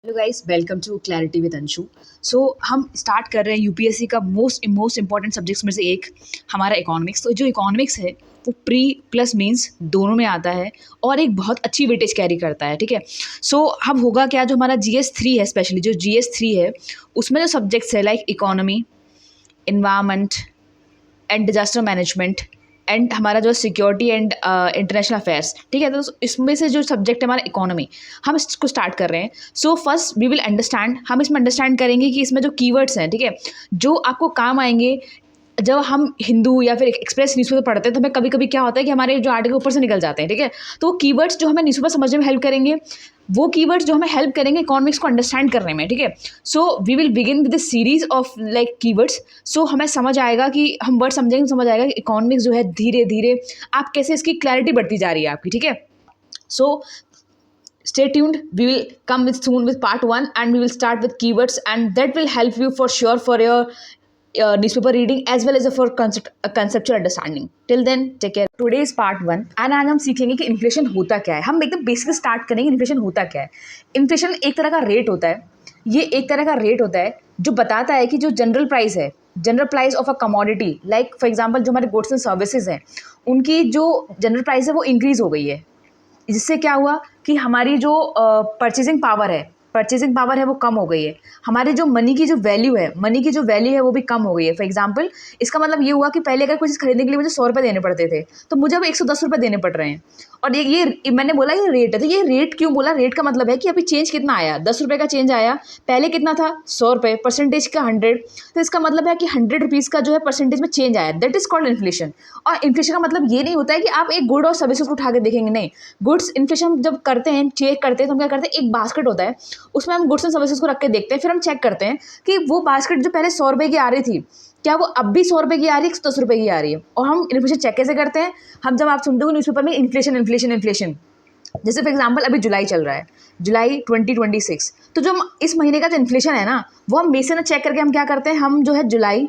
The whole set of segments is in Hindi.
Hello guys, welcome to clarity with Anshu. So हम स्टार्ट कर रहे हैं यूपीएससी का मोस्ट इंपॉर्टेंट सब्जेक्ट्स में से एक हमारा इकोनॉमिक्स। तो जो इकोनॉमिक्स है वो प्री प्लस मेंस दोनों में आता है और एक बहुत अच्छी वेटेज कैरी करता है। ठीक है, सो अब होगा क्या, जो हमारा GS3 है, स्पेशली जो GS3 है उसमें जो सब्जेक्ट्स है like economy, environment and disaster management and हमारा जो सिक्योरिटी एंड इंटरनेशनल अफेयर्स, ठीक है। तो इसमें से जो सब्जेक्ट है हमारा इकोनॉमी, हम इसको स्टार्ट कर रहे हैं। So first we will understand, हम इसमें अंडरस्टैंड करेंगे कि इसमें जो कीवर्ड्स हैं, ठीक है, जो आपको काम आएंगे जब हम हिंदू या फिर एक्सप्रेस न्यूज़पेपर पढ़ते हैं। तो हमें कभी कभी क्या होता है कि हमारे जो आर्टिकल ऊपर से निकल जाते हैं, ठीक है। तो वो कीवर्ड्स जो हमें न्यूज़पेपर समझने में हेल्प करेंगे, वो कीवर्ड्स जो हमें हेल्प करेंगे इकोनॉमिक्स को अंडरस्टैंड करने में, ठीक है। So we will begin with the series of like keywords. So हमें समझ आएगा कि हम वर्ड समझेंगे, समझ आएगा कि इकोनॉमिक्स जो है धीरे धीरे आप कैसे इसकी क्लैरिटी बढ़ती जा रही है आपकी, ठीक है। सो stay tuned, we will come with soon with part 1 and we will start with keywords and that will help you for sure for your newspaper reading as well as for conceptual understanding. Till then, take care. Today is part 1 and आज हम सीखेंगे कि इन्फ्लेशन होता क्या है। हम एकदम बेसिक स्टार्ट करेंगे, इन्फ्लेशन होता क्या है। इन्फ्लेशन एक तरह का रेट होता है, ये एक तरह का रेट होता है जो बताता है कि जो जनरल प्राइस है, general price of a commodity, like for example जो हमारे गुड्स एंड सर्विसेज हैं उनकी जो जनरल प्राइस है वो इंक्रीज हो गई है। जिससे क्या हुआ कि हमारी जो परचेजिंग पावर है वो कम हो गई है। हमारे जो मनी की जो वैल्यू है वो भी कम हो गई है। फॉर एग्जांपल इसका मतलब ये हुआ कि पहले अगर कुछ चीज़ खरीदने के लिए मुझे 100 रुपये देने पड़ते थे, तो मुझे अब 110 रुपये देने पड़ रहे हैं। और ये मैंने बोला ये रेट है, तो ये रेट क्यों बोला? रेट का मतलब है कि अभी चेंज कितना आया, 10 रुपये का चेंज आया, पहले कितना था 100 रुपये, परसेंटेज का 100, तो इसका मतलब है कि 100 रुपीज़ का जो है परसेंटेज में चेंज आया। That is called inflation. और इन्फ्लेशन का मतलब ये नहीं होता है कि आप एक गुड और सर्विसेज को उठा के देखेंगे, नहीं। गुड्स इन्फ्लेशन जब करते हैं, चेक करते हैं, तो हम क्या करते हैं, एक बास्केट होता है, उसमें हम गुड्स एंड सर्विसेज को रख के देखते हैं, फिर हम चेक करते हैं कि वो बास्केट जो पहले 100 रुपये की आ रही थी, क्या वो अब भी 100 रुपये की आ रही है, 110 रुपये की आ रही है। और हम इन्फ्लेशन चेक कैसे करते हैं? हम जब आप सुनते हो न्यूज़पेपर में इन्फ्लेशन इन्फ्लेशन इन्फ्लेशन, जैसे फॉर एग्जांपल अभी जुलाई चल रहा है, जुलाई 2026, तो जो इस महीने का जो इन्फ्लेशन है ना, वो हम बेस से ना चेक करके हम क्या करते हैं, हम जो है जुलाई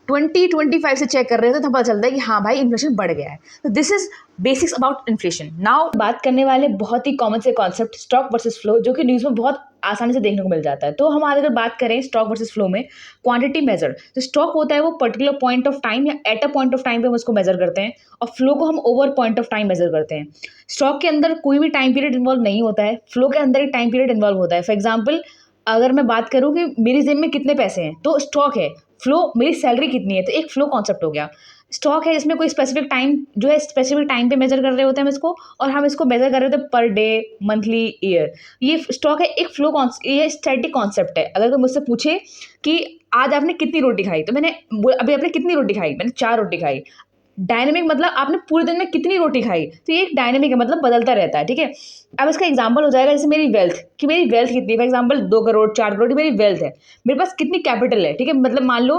2025 से चेक कर रहे थे, तो पता चलता है कि हाँ भाई इन्फ्लेशन बढ़ गया है। तो this is basics about inflation. Now बात करने वाले बहुत ही कॉमन से कॉन्सेप्ट स्टॉक वर्सेस फ्लो, जो कि न्यूज़ में बहुत आसानी से देखने को मिल जाता है। तो हम अगर बात करें स्टॉक वर्सेस फ्लो में, क्वांटिटी मेजर, जो स्टॉक होता है वो पर्टिकुलर पॉइंट ऑफ टाइम या at a point of time पे हम उसको मेजर करते हैं, और फ्लो को हम over point of time measure करते हैं। स्टॉक के अंदर कोई भी टाइम पीरियड इन्वॉल्व नहीं होता है, फ्लो के अंदर एक टाइम पीरियड इन्वॉल्व होता है। फॉर एग्जाम्पल अगर मैं बात करूँ कि मेरी जेब में कितने पैसे हैं, तो स्टॉक है। फ्लो मेरी सैलरी कितनी है, तो एक फ्लो कॉन्सेप्ट हो गया। स्टॉक है, इसमें कोई स्पेसिफिक टाइम जो है, स्पेसिफिक टाइम पे मेजर कर रहे होते हैं हम इसको, और हम इसको मेजर कर रहे होते हैं पर डे, मंथली, ईयर। ये स्टॉक है, एक फ्लो ये स्टैटिक कॉन्सेप्ट है। अगर कोई मुझसे पूछे कि आज आपने कितनी रोटी खाई, तो मैंने अभी आपने कितनी रोटी खाई, मैंने 4 रोटी खाई। डायनेमिक मतलब आपने पूरे दिन में कितनी रोटी खाई, तो ये एक डायनेमिक है, मतलब बदलता रहता है, ठीक है। अब इसका एग्जांपल हो जाएगा जैसे मेरी वेल्थ, कि मेरी वेल्थ कितनी है। फॉर एग्जांपल 2 करोड़ 4 करोड़ मेरी वेल्थ है, मेरे पास कितनी कैपिटल है, ठीक है। मतलब मान लो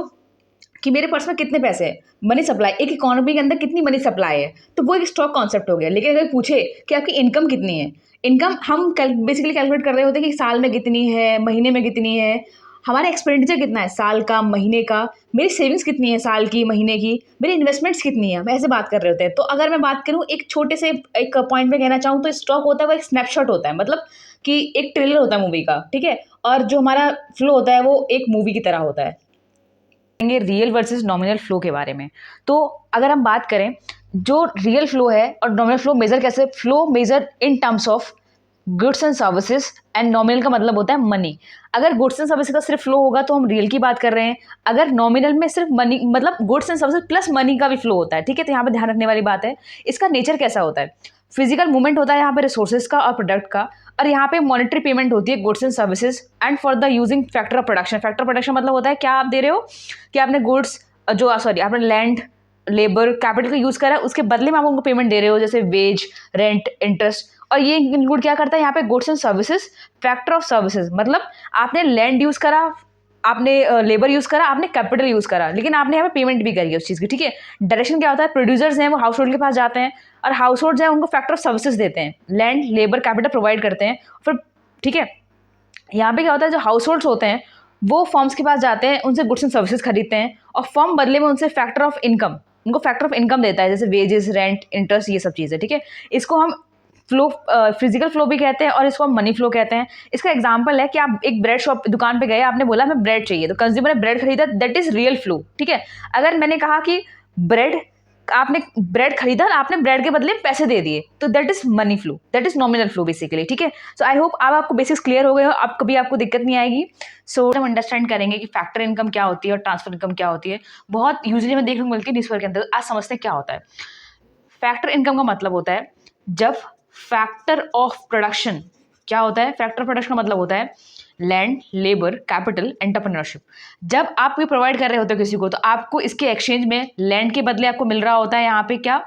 कि मेरे पर्स में कितने पैसे हैं, मनी सप्लाई, एक इकोनॉमी के अंदर कितनी मनी सप्लाई है, तो वो एक स्टॉक कॉन्सेप्ट हो गया। लेकिन अगर पूछे कि आपकी इनकम कितनी है, इनकम हम बेसिकली कैलकुलेट कर रहे होते हैं कि साल में कितनी है, महीने में कितनी है, हमारा एक्सपेंडिचर कितना है साल का, महीने का, मेरी सेविंग्स कितनी है साल की, महीने की, मेरी इन्वेस्टमेंट्स कितनी है, हम ऐसे बात कर रहे होते हैं। तो अगर मैं बात करूँ एक छोटे से एक पॉइंट में कहना चाहूँ, तो स्टॉक होता है वो एक स्नैपशॉट होता है, मतलब कि एक ट्रेलर होता है मूवी का, ठीक है। और जो हमारा फ्लो होता है वो एक मूवी की तरह होता है। रियल वर्सेस नॉमिनल फ्लो के बारे में, तो अगर हम बात करें जो रियल फ्लो है और नॉमिनल फ्लो मेजर कैसे, flow measure in terms of goods and services and nominal का मतलब होता है मनी। अगर गुड्स एंड सर्विसेज का सिर्फ फ्लो होगा तो हम रियल की बात कर रहे हैं, अगर नॉमिनल में सिर्फ मनी मतलब goods and services plus money का भी फ्लो होता है, ठीक है। तो यहाँ पे ध्यान रखने वाली बात है, इसका नेचर कैसा होता है, फिजिकल मूवमेंट होता है यहाँ पे रिसोर्सेज का और प्रोडक्ट का, और यहाँ पे मॉनेटरी पेमेंट होती है goods and services and for the using factor of production. Factor of production मतलब होता है क्या आप दे रहे हो कि आपने गुड्स जो सॉरी आपने लैंड, लेबर, कैपिटल का यूज़ करा है, उसके बदले में आप उनको पेमेंट दे रहे हो, जैसे वेज, रेंट, इंटरेस्ट। और ये इंक्लूड क्या करता है यहाँ पे goods and services, factor of services, मतलब आपने लैंड यूज़ करा, आपने लेबर यूज़ करा, आपने कैपिटल यूज़ करा, लेकिन आपने यहाँ पे पेमेंट भी करी है उस चीज़ की, ठीक है। डायरेक्शन क्या होता है, प्रोड्यूसर्स हैं वो हाउस होल्ड के पास जाते हैं, और हाउस होल्ड जो है उनको फैक्टर ऑफ सर्विसेज देते हैं, लैंड, लेबर, कैपिटल प्रोवाइड करते हैं फिर, ठीक है। यहाँ पे क्या होता है, जो हाउस होल्ड्स होते हैं वो फर्म्स के पास जाते हैं, उनसे गुड्स एंड सर्विसेज खरीदते हैं, और फर्म बदले में उनसे फैक्टर ऑफ इनकम, उनको फैक्टर ऑफ इनकम देता है, जैसे वेजेस, रेंट, इंटरेस्ट, ये सब चीज़ें, ठीक है। इसको हम फ्लो, फिजिकल फ्लो भी कहते हैं और इसको हम मनी फ्लो कहते हैं। इसका एग्जांपल है कि आप एक ब्रेड शॉप दुकान पे गए, आपने बोला हमें ब्रेड चाहिए, तो कंज्यूमर ने ब्रेड खरीदा, दैट इज रियल फ्लो, ठीक है। अगर मैंने कहा कि ब्रेड, आपने ब्रेड खरीदा, आपने ब्रेड के बदले पैसे दे दिए, तो that is money flow, that is nominal flow basically, ठीक है। सो आई होप अब आपको बेसिक्स क्लियर हो गए हो, अब कभी आपको दिक्कत नहीं आएगी। सो हम अंडरस्टैंड करेंगे कि फैक्टर इनकम क्या होती है और ट्रांसफर इनकम क्या होती है। बहुत यूजली मैं देखने को मिलती है न्यूज़पेपर के अंदर। आज समझते हैं क्या होता है। फैक्टर इनकम का मतलब होता है जब फैक्टर ऑफ प्रोडक्शन, क्या होता है फैक्टर प्रोडक्शन का मतलब होता है लैंड, लेबर, कैपिटल, एंटरप्रेन्योरशिप। जब आप ये प्रोवाइड कर रहे होते हो किसी को, तो आपको इसके एक्सचेंज में लैंड के बदले आपको मिल रहा होता है यहाँ पे क्या,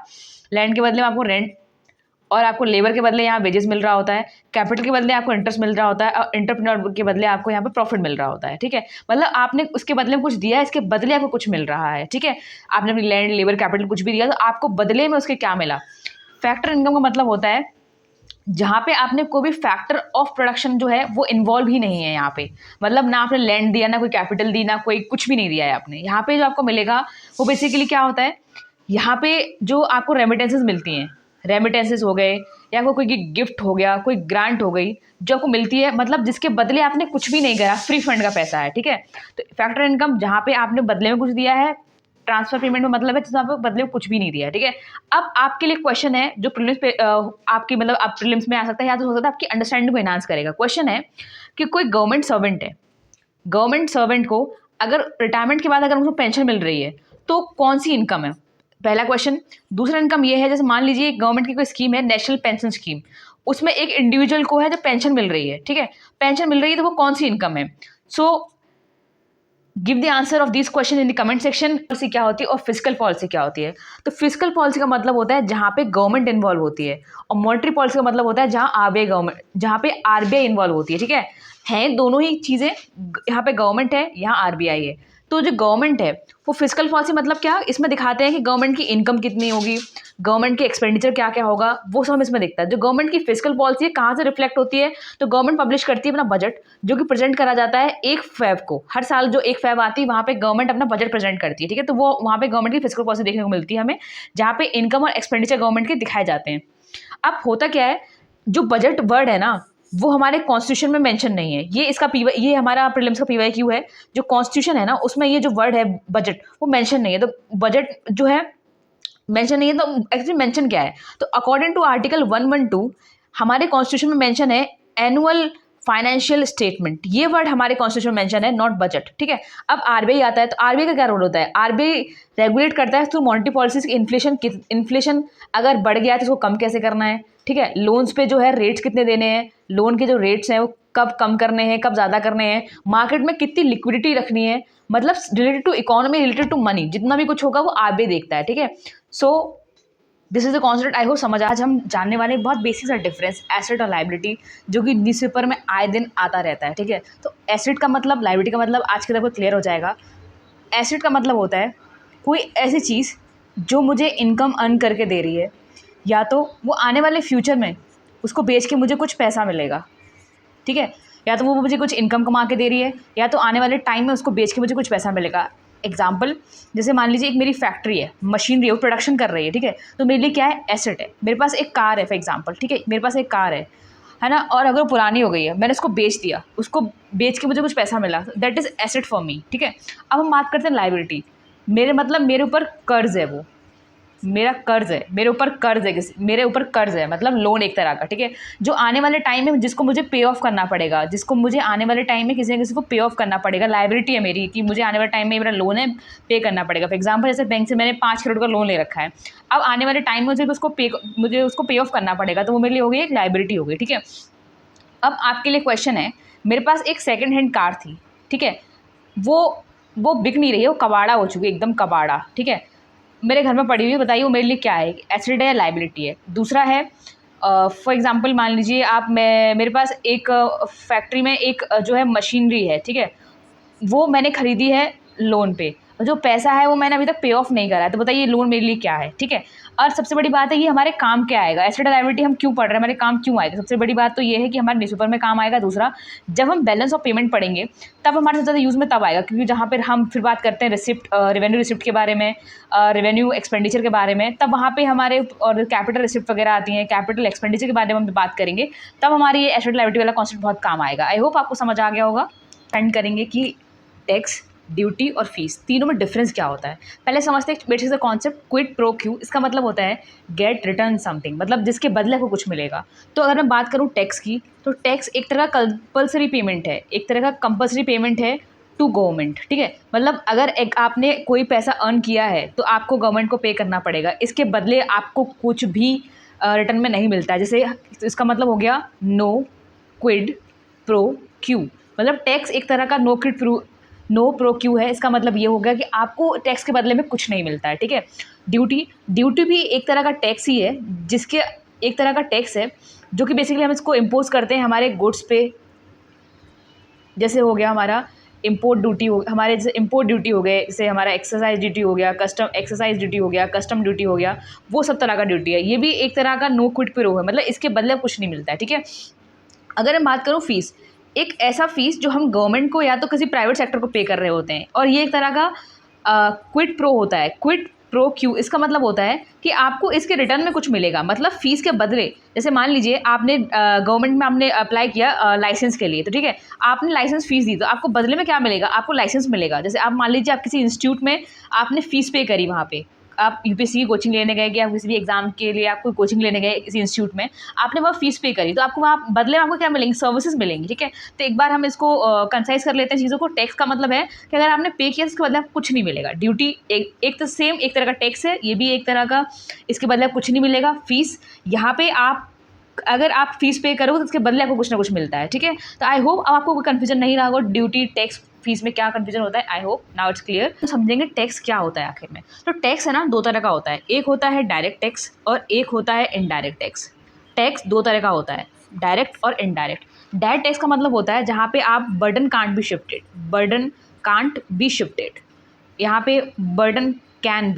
लैंड के बदले में आपको रेंट, और आपको लेबर के बदले यहाँ वेजेस मिल रहा होता है, कैपिटल के बदले आपको इंटरेस्ट मिल रहा होता है, और एंटरप्रेन्योर के बदले आपको यहाँ पे प्रॉफिट मिल रहा होता है, ठीक है। मतलब आपने उसके बदले में कुछ दिया है, इसके बदले आपको कुछ मिल रहा है, ठीक है। आपने अपनी लैंड, लेबर, कैपिटल कुछ भी दिया, तो आपको बदले में उसके क्या मिला। फैक्टर इनकम का मतलब होता है जहाँ पे आपने कोई भी फैक्टर ऑफ प्रोडक्शन जो है वो इन्वॉल्व ही नहीं है यहाँ पे। मतलब ना आपने लैंड दिया, ना कोई कैपिटल दी, ना कोई कुछ भी नहीं दिया है आपने। यहाँ पे जो आपको मिलेगा वो बेसिकली क्या होता है, यहाँ पे जो आपको रेमिटेंसेस मिलती हैं, रेमिटेंसेस हो गए या कोई गिफ्ट हो गया, कोई ग्रांट हो गई जो आपको मिलती है, मतलब जिसके बदले आपने कुछ भी नहीं करा, फ्री फंड का पैसा है, ठीक है। तो फैक्टर इनकम जहाँ पे आपने बदले में कुछ दिया है, ट्रांसफर पेमेंट में मतलब है जिसमें आपको बदले में कुछ भी नहीं दिया है, ठीक है। अब आपके लिए क्वेश्चन है जो प्रीलिम्स पे आपकी मतलब आप प्रीलिम्स में आ सकता है, या तो हो सकता है आपकी अंडरस्टैंडिंग को एनहांस करेगा। क्वेश्चन है कि कोई गवर्नमेंट सर्वेंट है, गवर्नमेंट सर्वेंट को अगर रिटायरमेंट के बाद अगर उनको पेंशन मिल रही है तो कौन सी इनकम है, पहला क्वेश्चन। दूसरा इनकम ये है, जैसे मान लीजिए गवर्नमेंट की कोई स्कीम है, नेशनल पेंशन स्कीम, उसमें एक इंडिविजुअल को है जब पेंशन मिल रही है, ठीक है, पेंशन मिल रही है, तो वो कौन सी इनकम है। So give the answer of this question in the comment section. Policy क्या होती है और फिजिकल पॉलिसी क्या होती है। तो फिजिकल पॉलिसी का मतलब होता है जहाँ पे गवर्नमेंट इन्वॉल्व होती है, और मॉनेटरी पॉलिसी का मतलब होता है जहाँ आरबीआई गवर्नमेंट, जहाँ पे आरबीआई इन्वॉल्व होती है, ठीक है दोनों ही चीज़ें। यहाँ पे गवर्नमेंट है, यहाँ आरबीआई है। तो जो गवर्नमेंट है वो फिजिकल पॉलिसी मतलब क्या, इसमें दिखाते हैं कि गवर्नमेंट की इनकम कितनी होगी, गवर्नमेंट के एक्सपेंडिचर क्या क्या होगा, वो सब इसमें दिखता है। जो गवर्नमेंट की फिजिकल पॉलिसी है कहाँ से रिफ्लेक्ट होती है, तो गवर्नमेंट पब्लिश करती है अपना बजट, जो कि प्रेजेंट करा जाता है 1 फेब को। हर साल जो 1 फेब आती है वहाँ पे गवर्नमेंट अपना बजट प्रेजेंट करती है, ठीक है। तो वो वहाँ पे गवर्नमेंट की फिजिकल पॉलिसी देखने को मिलती है हमें, जहाँ पे इनकम और एक्सपेंडिचर गवर्नमेंट के दिखाए जाते हैं। अब होता क्या है, जो बजट वर्ड है ना वो हमारे कॉन्स्टिट्यूशन में मेंशन नहीं है। ये इसका ये हमारा प्रीलिम्स का PYQ है। जो कॉन्स्टिट्यूशन है ना उसमें ये जो वर्ड है बजट वो मेंशन नहीं है। तो बजट जो है मेंशन नहीं है, तो एक्चुअली मेंशन क्या है, तो अकॉर्डिंग टू आर्टिकल 112 हमारे कॉन्स्टिट्यूशन में मेंशन है एनुअल फाइनेंशियल स्टेटमेंट। ये वर्ड हमारे कॉन्स्टिट्यूशन में मेंशन है, नॉट बजट, ठीक है। अब आरबीआई आता है, तो आरबीआई का क्या रोल होता है, आरबीआई रेगुलेट करता है थ्रू मॉनेटरी पॉलिसीज। इन्फ्लेशन अगर बढ़ गया तो इसको कम कैसे करना है, ठीक है। लोन्स पे जो है रेट्स कितने देने हैं, लोन के जो रेट्स हैं वो कब कम करने हैं, कब ज़्यादा करने हैं, मार्केट में कितनी लिक्विडिटी रखनी है, मतलब related to economy, related to money, जितना भी कुछ होगा वो आरबीआई देखता है, ठीक है। So this is the concept, I hope समझ। आज हम जानने वाले बहुत बेसिक सा डिफरेंस एसेट और लाइबिलिटी, जो कि न्यूज़पेपर में आए दिन आता रहता है, ठीक है। तो एसेट का मतलब, लाइबिलिटी का मतलब आज की तरफ क्लियर हो जाएगा। एसेट का मतलब होता है कोई ऐसी चीज़ जो मुझे इनकम अर्न करके दे रही है, या तो वो आने वाले फ्यूचर में उसको बेच के मुझे कुछ पैसा मिलेगा, ठीक है, या तो वो मुझे कुछ इनकम कमा के दे रही है, या तो आने वाले टाइम में उसको बेच के मुझे कुछ पैसा मिलेगा। एग्जाम्पल, जैसे मान लीजिए एक मेरी फैक्ट्री है, मशीनरी है, वो प्रोडक्शन कर रही है, ठीक है, तो मेरे लिए क्या है, एसेट है। मेरे पास एक कार है फॉर एग्जाम्पल, ठीक है, मेरे पास एक कार है ना, और अगर वो पुरानी हो गई है, मैंने उसको बेच दिया, उसको बेच के मुझे कुछ पैसा मिला, that is asset for me, ठीक है। अब हम बात करते हैं लाइबिलिटी। मेरे मतलब मेरे ऊपर कर्ज है, वो मेरा कर्ज है, मेरे ऊपर कर्ज है, मेरे ऊपर कर्ज है मतलब लोन एक तरह का, ठीक है, जो आने वाले टाइम में जिसको मुझे पे ऑफ करना पड़ेगा, जिसको मुझे आने वाले टाइम में किसी न किसी को पे ऑफ करना पड़ेगा। लाइबिलिटी है मेरी कि मुझे आने वाले टाइम में मेरा लोन है, पे करना पड़ेगा। फॉर एग्जाम्पल, जैसे बैंक से मैंने 5 करोड़ का लोन ले रखा है, अब आने वाले टाइम में मुझे उसको पे ऑफ करना पड़ेगा, तो वो मेरे लिए हो गई एक लाइबिलिटी हो गई, ठीक है। अब आपके लिए क्वेश्चन है, मेरे पास एक सेकेंड हैंड कार थी, ठीक है, वो बिक नहीं रही है, वो कबाड़ा हो चुकी है, एकदम कबाड़ा, ठीक है, मेरे घर में पड़ी हुई है। बताइए वो मेरे लिए क्या है, एसेट है या लाइबिलिटी है। दूसरा है, फॉर एग्जांपल मान लीजिए आप, मेरे पास एक फैक्ट्री में एक जो है मशीनरी है, ठीक है, वो मैंने खरीदी है लोन पे। जो पैसा है वो मैंने अभी तक पे ऑफ नहीं करा है, तो बताइए लोन मेरे लिए क्या है, ठीक है। और सबसे बड़ी बात है ये हमारे काम क्या आएगा, एसेट लायबिलिटी हम क्यों पढ़ रहे हैं, हमारे काम क्यों आएगा। सबसे बड़ी बात तो ये है कि हमारे न्यूज़पेपर में काम आएगा। दूसरा, जब हम बैलेंस ऑफ पेमेंट पढ़ेंगे तब हमारे सबसे ज़्यादा यूज़ में तब आएगा, क्योंकि जहाँ पर हम फिर बात करते हैं रिसिप्ट, रेवेन्यू रिसिप्ट के बारे में, रेवेन्यू एक्सपेंडिचर के बारे में, तब वहाँ पे हमारे और कैपिटल रिसिप्ट वगैरह आती हैं, कैपिटल एक्सपेंडिचर के बारे में हम बात करेंगे, तब हमारी ये एसेट लायबिलिटी वाला कॉन्सेप्ट बहुत काम आएगा। आई होप आपको समझ आ गया होगा। स्पेंड करेंगे कि टैक्स, ड्यूटी और फीस तीनों में डिफरेंस क्या होता है। पहले समझते हैं बेसिक सा कॉन्सेप्ट, क्विड प्रो क्यू। इसका मतलब होता है गेट रिटर्न समथिंग, मतलब जिसके बदले को कुछ मिलेगा। तो अगर मैं बात करूँ टैक्स की, तो टैक्स एक तरह का कंपल्सरी पेमेंट है, एक तरह का कंपल्सरी पेमेंट है टू गवर्नमेंट, ठीक है। मतलब अगर एक आपने कोई पैसा अर्न किया है तो आपको गवर्नमेंट को पे करना पड़ेगा, इसके बदले आपको कुछ भी रिटर्न में नहीं मिलता है। जैसे इसका मतलब हो गया नो क्विड प्रो क्यू, मतलब टैक्स एक तरह का नो प्रो क्यू है। इसका मतलब ये हो गया कि आपको टैक्स के बदले में कुछ नहीं मिलता है, ठीक है। ड्यूटी भी एक तरह का टैक्स ही है, जिसके एक तरह का टैक्स है जो कि बेसिकली हम इसको इम्पोज करते हैं हमारे गुड्स पे। जैसे हो गया हमारा इम्पोर्ट ड्यूटी, हो हमारे जैसे इम्पोर्ट ड्यूटी हो गए, जैसे हमारा एक्सरसाइज ड्यूटी हो गया, एक्सरसाइज ड्यूटी हो गया, कस्टम ड्यूटी हो गया, वो सब तरह का ड्यूटी है। ये भी एक तरह का नो क्विड प्रो है, मतलब इसके बदले कुछ नहीं मिलता है, ठीक है। अगर मैं बात करूँ फीस, एक ऐसा फीस जो हम गवर्नमेंट को या तो किसी प्राइवेट सेक्टर को पे कर रहे होते हैं, और ये एक तरह का क्विड प्रो होता है, क्विड प्रो क्यू। इसका मतलब होता है कि आपको इसके रिटर्न में कुछ मिलेगा, मतलब फीस के बदले। जैसे मान लीजिए आपने गवर्नमेंट में आपने अप्लाई किया लाइसेंस के लिए, तो ठीक है, आपने लाइसेंस फीस दी, तो आपको बदले में क्या मिलेगा, आपको लाइसेंस मिलेगा। जैसे आप मान लीजिए आप किसी इंस्टीट्यूट में आपने फ़ीस पे करी, वहाँ पे आप यूपीएससी की कोचिंग लेने गए, कि आप किसी भी एग्जाम के लिए आप कोई कोचिंग लेने गए किसी इंस्टीट्यूट में, आपने वहाँ फीस पे करी, तो आपको वहाँ बदले में आपको क्या मिलेंगी, सर्विसेज मिलेंगी, ठीक है। तो एक बार हम इसको कंसाइज कर लेते हैं चीज़ों को। टैक्स का मतलब है कि अगर आपने पे किया, इसके बदले आपको कुछ नहीं मिलेगा। ड्यूटी एक तो सेम एक तरह का टैक्स है, ये भी एक तरह का, इसके बदले कुछ नहीं मिलेगा। फीस, यहाँ पे आप अगर आप फीस पे करोगे तो उसके बदले आपको कुछ ना कुछ मिलता है, ठीक है। तो आई होप अब आपको कोई कन्फ्यूजन नहीं रहा होगा ड्यूटी टैक्स फीस में क्या कन्फ्यूजन होता है। I hope now it's clear. तो समझेंगे टैक्स क्या होता है आखिर में। तो टैक्स है ना, दो तरह का होता है, एक होता है डायरेक्ट टैक्स और एक होता है इनडायरेक्ट टैक्स। टैक्स दो तरह का होता है, डायरेक्ट और इनडायरेक्ट। डायरेक्ट टैक्स का मतलब होता है जहाँ पे आप बर्डन कांट बी शिफ्टेड, यहाँ पे बर्डन कैन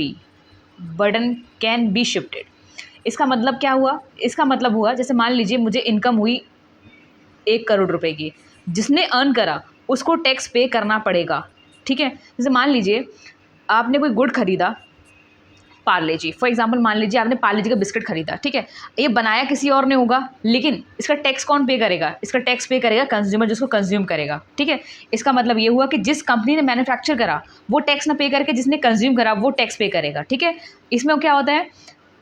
बी शिफ्टेड। इसका मतलब क्या हुआ, इसका मतलब हुआ जैसे मान लीजिए मुझे इनकम हुई 1 करोड़ रुपए की, जिसने अर्न करा उसको टैक्स पे करना पड़ेगा, ठीक है। जैसे मान लीजिए आपने कोई गुड खरीदा, पार्ले जी फॉर एग्जांपल, मान लीजिए आपने पार्ले जी का बिस्किट खरीदा, ठीक है। ये बनाया किसी और ने होगा, लेकिन इसका टैक्स कौन पे करेगा, इसका टैक्स पे करेगा कंज्यूमर, जिसको कंज्यूम करेगा, ठीक है। इसका मतलब ये हुआ कि जिस कंपनी ने मैन्युफैक्चर करा वो टैक्स ना पे करके जिसने कंज्यूम करा वो टैक्स पे करेगा, ठीक है। इसमें क्या होता है,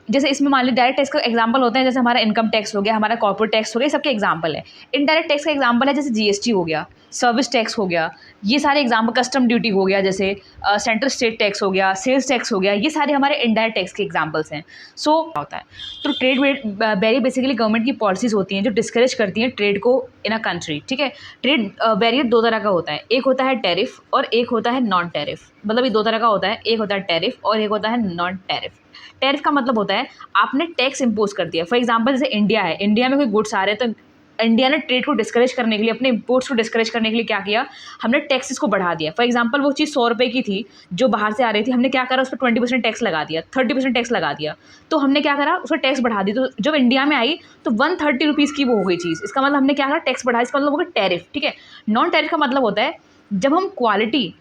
जैसे इसमें मान लीजिए डायरेक्ट टैक्स का एग्जांपल होते हैं, जैसे हमारा इनकम टैक्स हो गया, हमारा कॉर्पोरेट टैक्स हो गया, सबके एग्जांपल है। इनडायरेक्ट टैक्स का एग्जांपल है जैसे जीएसटी हो गया, सर्विस टैक्स हो गया, ये सारे एग्जांपल, कस्टम ड्यूटी हो गया, जैसे सेंट्रल स्टेट टैक्स हो गया, सेल्स टैक्स हो गया, ये सारे हमारे इनडायरेक्ट टैक्स के एग्जांपल्स हैं। सो होता है, तो ट्रेड बैरियर बेसिकली गवर्नमेंट की पॉलिसीज होती हैं जो डिस्करेज करती हैं ट्रेड को इन अ कंट्री, ठीक है। ट्रेड बैरियर दो तरह का होता है, एक होता है टैरिफ और एक होता है नॉन टैरिफ। मतलब ये दो तरह का होता है, एक होता है टैरिफ और एक होता है नॉन टैरिफ। टैरिफ का मतलब होता है आपने टैक्स इंपोज कर दिया। फॉर एग्जांपल जैसे इंडिया है, इंडिया में कोई गुड्स आ रहे हैं, तो इंडिया ने ट्रेड को डिस्करेज करने के लिए, अपने इंपोर्ट्स को डिस्करेज करने के लिए क्या किया, हमने टैक्सेस को बढ़ा दिया। फॉर एग्जांपल वो चीज़ 100 रुपये की थी जो बाहर से आ रही थी, हमने क्या करा, उस पर 20% टैक्स लगा दिया, 30% टैक्स लगा दिया। तो हमने क्या करा, उसका टैक्स बढ़ा दी, तो जब इंडिया में आई तो 130 रुपीज़ की वो हो गई चीज़। इसका मतलब हमने क्या करा, टैक्स बढ़ा, इसका मतलब होगा टैरिफ, ठीक है। नॉन टैरिफ का मतलब होता है जब हम क्वालिटी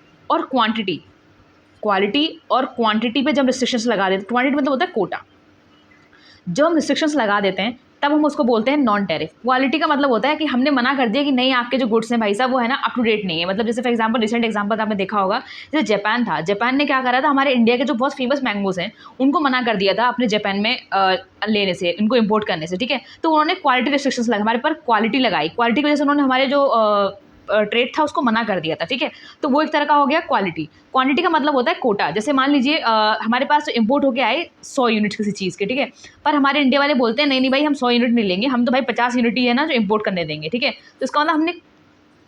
और क्वांटिटी पे जब रिस्ट्रिक्शंस लगा देते हैं। क्वांटिटी मतलब होता है कोटा, जब हम रिस्ट्रिक्शंस लगा देते हैं तब हम उसको बोलते हैं नॉन टैरिफ। क्वालिटी का मतलब होता है कि हमने मना कर दिया कि नहीं, आपके जो गुड्स हैं भाई साहब वो है ना अप टू डेट नहीं है। मतलब जैसे फॉर एग्जांपल रिसेंट एग्जांपल आपने देखा होगा, जैसे जापान था, जापान ने क्या करा था, हमारे इंडिया के जो बहुत फेमस मैंगोज हैं उनको मना कर दिया था अपने जापान में लेने से, इनको इम्पोर्ट करने से, ठीक है। तो उन्होंने क्वालिटी रिस्ट्रिक्शंस लगाई, हमारे पर क्वालिटी लगाई, क्वालिटी की वजह से उन्होंने हमारे जो ट्रेड था उसको मना कर दिया था, ठीक है। तो वो एक तरह का हो गया क्वालिटी। क्वांटिटी का मतलब होता है कोटा। जैसे मान लीजिए हमारे पास इंपोर्ट होके आए 100 यूनिट किसी चीज़ के, ठीक है, पर हमारे इंडिया वाले बोलते हैं नहीं नहीं भाई हम 100 यूनिट नहीं लेंगे, हम तो भाई 50 यूनिट ही है ना जो इम्पोर्ट करने देंगे, ठीक है। तो इसका मतलब हमने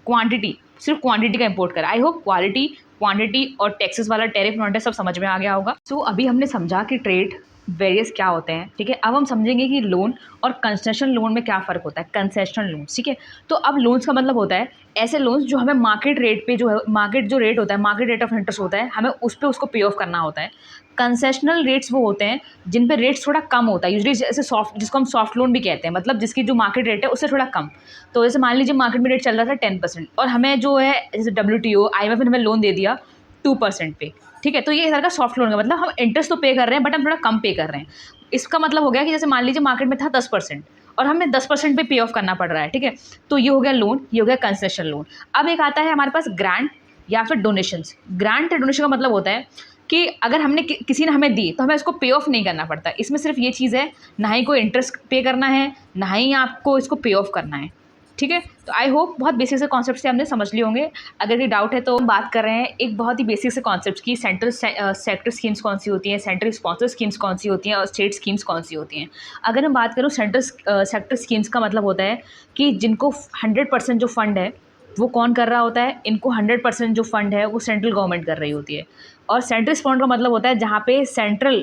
क्वांटिटी, सिर्फ क्वांटिटी का इम्पोर्ट करा। आई होप क्वालिटी, क्वांटिटी और टैक्सेस वाला टैरिफ नॉन टैरिफ सब समझ में आ गया होगा। सो अभी हमने समझा कि ट्रेड वेरियस क्या होते हैं, ठीक है। अब हम समझेंगे कि लोन और कंसेशन लोन में क्या फ़र्क होता है। कंसेशनल लोन, ठीक है। तो अब लोन्स का मतलब होता है ऐसे लोन्स जो हमें मार्केट रेट पे जो है, मार्केट जो रेट होता है, मार्केट रेट ऑफ इंटरेस्ट होता है, हमें उस पे उसको पे ऑफ करना होता है। कंसेशनल रेट्स वो होते हैं जिन पे रेट्स थोड़ा कम होता है, यूजुअली जैसे सॉफ्ट, जिसको हम सॉफ्ट लोन भी कहते हैं, मतलब जिसकी जो मार्केट रेट है उससे थोड़ा कम। तो जैसे मान लीजिए मार्केट में रेट चल रहा था 10% और हमें जो है जैसे WTO IMF ने हमें लोन दे दिया 2% पे, ठीक है। तो ये तरह का सॉफ्ट लोन का मतलब हम इंटरेस्ट तो पे कर रहे हैं बट हम थोड़ा कम पे कर रहे हैं। इसका मतलब हो गया कि जैसे मान लीजिए मार्केट में था 10% और हमें 10% पे पे ऑफ करना पड़ रहा है, ठीक है। तो ये हो गया लोन, ये हो गया कंसेशन लोन। अब एक आता है हमारे पास ग्रांट या फिर डोनेशंस। ग्रांट या डोनेशन का मतलब होता है कि अगर हमने किसी ने हमें दी तो हमें इसको पे ऑफ नहीं करना पड़ता। इसमें सिर्फ ये चीज़ है, ना ही कोई इंटरेस्ट पे करना है, ना ही आपको इसको पे ऑफ करना है, ठीक है। तो आई होप बहुत बेसिक से कॉन्सेप्ट से हमने समझ लिए होंगे। अगर कोई डाउट है तो हम बात कर रहे हैं एक बहुत ही बेसिक से कॉन्सेप्ट की, सेंट्रल सेक्टर स्कीम्स कौन सी होती हैं, सेंट्रल स्पॉन्सर स्कीम्स कौन सी होती हैं और स्टेट स्कीम्स कौन सी होती हैं। अगर हम बात करूँ सेंट्रल सेक्टर स्कीम्स का मतलब होता है कि जिनको 100% जो फंड है वो कौन कर रहा होता है, इनको 100% जो फंड है वो सेंट्रल गवर्नमेंट कर रही होती है। और सेंट्रल स्पॉन्सर का मतलब होता है जहाँ पे सेंट्रल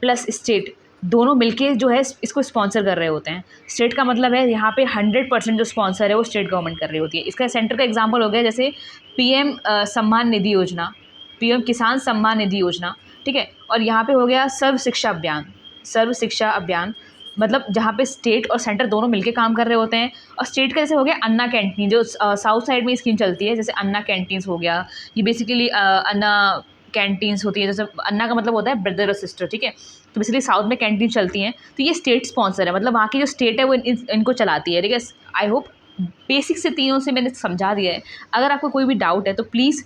प्लस स्टेट दोनों मिलके जो है इसको स्पॉन्सर कर रहे होते हैं। स्टेट का मतलब है यहाँ पे 100% जो स्पॉन्सर है वो स्टेट गवर्नमेंट कर रही होती है। इसका सेंटर का एग्जांपल हो गया जैसे PM सम्मान निधि योजना, PM किसान सम्मान निधि योजना, ठीक है। और यहाँ पे हो गया सर्व शिक्षा अभियान, सर्व शिक्षा अभियान मतलब जहाँ पे स्टेट और सेंटर दोनों मिलके काम कर रहे होते हैं। और स्टेट का जैसे हो गया अन्ना कैंटीन, जो साउथ साइड में स्कीम चलती है, जैसे अन्ना कैंटीन्स हो गया। ये बेसिकली अन्ना कैंटीन्स होती है, जैसे अन्ना का मतलब होता है ब्रदर और सिस्टर, ठीक है। तो बेसिकली साउथ में कैंटीन चलती हैं, तो ये स्टेट स्पॉन्सर है, मतलब वहाँ की जो स्टेट है वो इनको चलाती है, ठीक है। आई होप बेसिक से तीनों से मैंने समझा दिया है। अगर आपको कोई भी डाउट है तो प्लीज़,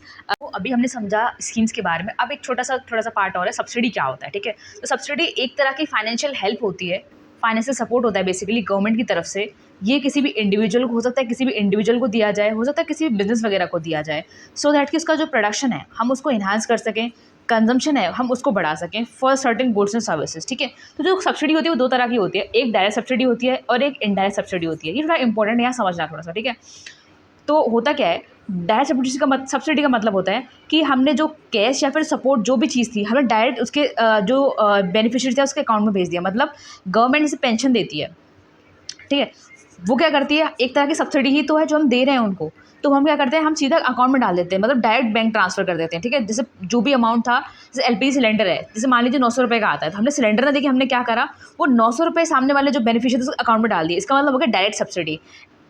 अभी हमने समझा स्कीम्स के बारे में। अब एक थोड़ा सा पार्ट और है, सब्सिडी क्या होता है, ठीक है। तो सब्सिडी एक तरह की फाइनेंशियल हेल्प होती है, फाइनेंशियल सपोर्ट होता है बेसिकली गवर्नमेंट की तरफ से। ये किसी भी इंडिविजुअल को हो सकता है, किसी भी इंडिविजुअल को दिया जाए, हो सकता है किसी भी बिजनेस वगैरह को दिया जाए, सो दैट कि उसका जो प्रोडक्शन है हम उसको इन्हांस कर सकें, कंजम्पशन है हम उसको बढ़ा सकें for certain goods and services, ठीक है। तो जो सब्सिडी होती है वो दो तरह की होती है, एक डायरेक्ट सब्सिडी होती है और एक इनडायरेक्ट सब्सिडी होती है। ये थोड़ा इंपॉर्टेंट है यहाँ समझना थोड़ा सा, ठीक है। तो होता क्या है, डायरेक्ट सब्सिडी का मतलब होता है कि हमने जो कैश या फिर सपोर्ट जो भी चीज़ थी हमें डायरेक्ट उसके जो बेनिफिशियरी था उसके अकाउंट में भेज दिया। मतलब गवर्नमेंट इसे पेंशन देती है, ठीक है। वो क्या करती है, एक तरह की सब्सिडी ही तो है जो हम दे रहे हैं उनको, तो हम क्या करते हैं, हम सीधा अकाउंट में डाल देते हैं, मतलब डायरेक्ट बैंक ट्रांसफर कर देते हैं, ठीक है। जैसे जो भी अमाउंट था, जैसे LPG सिलेंडर है, जैसे मान लीजिए 900 रुपये का आता है, तो हमने सिलेंडर ना देखिए हमने क्या करा, वो 900 रुपये सामने वाले जो बेनिफिशियरी थे उसके अकाउंट में डाल दिए। इसका मतलब हो गया डायरेक्ट सब्सिडी।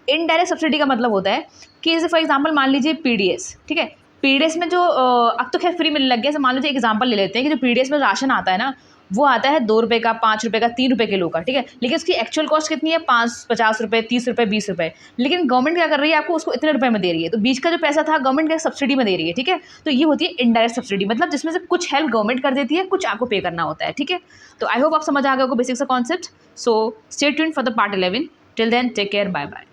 इनडायरेक्ट सब्सिडी का मतलब होता है कि जैसे फॉर एग्जांपल मान लीजिए PDS, ठीक है। PDS में जो अब तो खैर फ्री मिलने लग गया, जैसे मान लीजिए एग्जांपल ले लेते हैं कि जो PDS में राशन आता है ना, वो आता है 2 रुपये का, 5 रुपये का, 3 रुपये किलो का, ठीक है। लेकिन उसकी एक्चुअल कॉस्ट कितनी है, 50 रुपये, 30 रुपये, 20 रुपये। लेकिन गवर्नमेंट क्या कर रही है, आपको उसको इतने रुपये में दे रही है, तो बीच का जो पैसा था गवर्नमेंट क्या सब्सिडी में दे रही है, ठीक है। तो ये होती है इनडायरेक्ट सब्सिडी, मतलब जिसमें से कुछ हेल्प गवर्नमेंट कर देती है, कुछ आपको पे करना होता है, ठीक है। तो आई होप आप समझ आ गए बेसिक सा concept. So stay tuned for the part 11। Till then take care, bye bye.